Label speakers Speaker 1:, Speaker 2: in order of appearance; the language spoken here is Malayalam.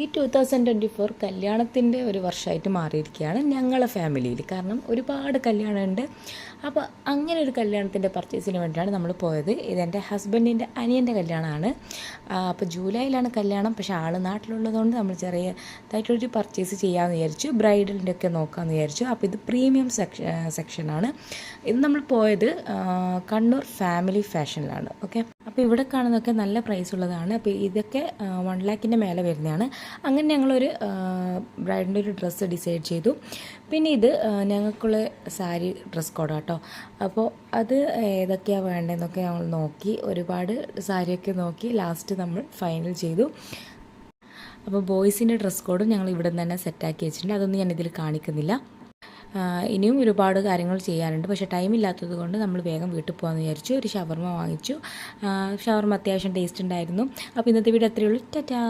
Speaker 1: ഈ 2024 കല്യാണത്തിൻ്റെ ഒരു വർഷമായിട്ട് മാറിയിരിക്കുകയാണ് ഞങ്ങളെ ഫാമിലിയിൽ. കാരണം ഒരുപാട് കല്യാണമുണ്ട്. അപ്പോൾ അങ്ങനെ ഒരു കല്യാണത്തിൻ്റെ പർച്ചേസിന് വേണ്ടിയാണ് നമ്മൾ പോയത്. ഇതെൻ്റെ ഹസ്ബൻഡിൻ്റെ അനിയൻ്റെ കല്യാണമാണ്. അപ്പോൾ ജൂലൈയിലാണ് കല്യാണം. പക്ഷേ ആൾ നാട്ടിലുള്ളതുകൊണ്ട് നമ്മൾ ചെറിയതായിട്ടൊരു പർച്ചേസ് ചെയ്യാമെന്ന് വിചാരിച്ചു. ബ്രൈഡലിൻ്റെ ഒക്കെ നോക്കാമെന്ന് വിചാരിച്ചു. അപ്പോൾ ഇത് പ്രീമിയം സെക്ഷനാണ്. ഇത് നമ്മൾ പോയത് കണ്ണൂർ ഫാമിലി ഫാഷനിലാണ്. ഓക്കെ, അപ്പോൾ ഇവിടെ കാണുന്നതൊക്കെ നല്ല പ്രൈസ് ഉള്ളതാണ്. അപ്പോൾ ഇതൊക്കെ 1 ലാഖിൻ്റെ മേലെ വരുന്നതാണ്. അങ്ങനെ ഞങ്ങളൊരു ബ്രൈഡിൻ്റെ ഒരു ഡ്രസ്സ് ഡിസൈഡ് ചെയ്തു. പിന്നെ ഇത് ഞങ്ങൾക്കുള്ള സാരി ഡ്രസ് കോഡാണ് കേട്ടോ. അപ്പോൾ അത് ഏതൊക്കെയാണ് വേണ്ടതെന്നൊക്കെ ഞങ്ങൾ നോക്കി, ഒരുപാട് സാരിയൊക്കെ നോക്കി ലാസ്റ്റ് നമ്മൾ ഫൈനൽ ചെയ്തു. അപ്പോൾ ബോയ്സിൻ്റെ ഡ്രസ് കോഡും ഞങ്ങൾ ഇവിടെ നിന്ന് തന്നെ സെറ്റാക്കി വെച്ചിട്ടുണ്ട്. അതൊന്നും ഞാനിതിൽ കാണിക്കുന്നില്ല. ഇനിയും ഒരുപാട് കാര്യങ്ങൾ ചെയ്യാനുണ്ട്. പക്ഷേ ടൈം ഇല്ലാത്തത് കൊണ്ട് നമ്മൾ വേഗം വീട്ടിൽ പോകാമെന്ന് വിചാരിച്ചു. ഒരു ഷവർമ വാങ്ങിച്ചു. ഷവർമ അത്യാവശ്യം ടേസ്റ്റ് ഉണ്ടായിരുന്നു. അപ്പോൾ ഇന്നത്തെ വീഡിയോ അത്രയേ ഉള്ളൂ. ടാറ്റാ.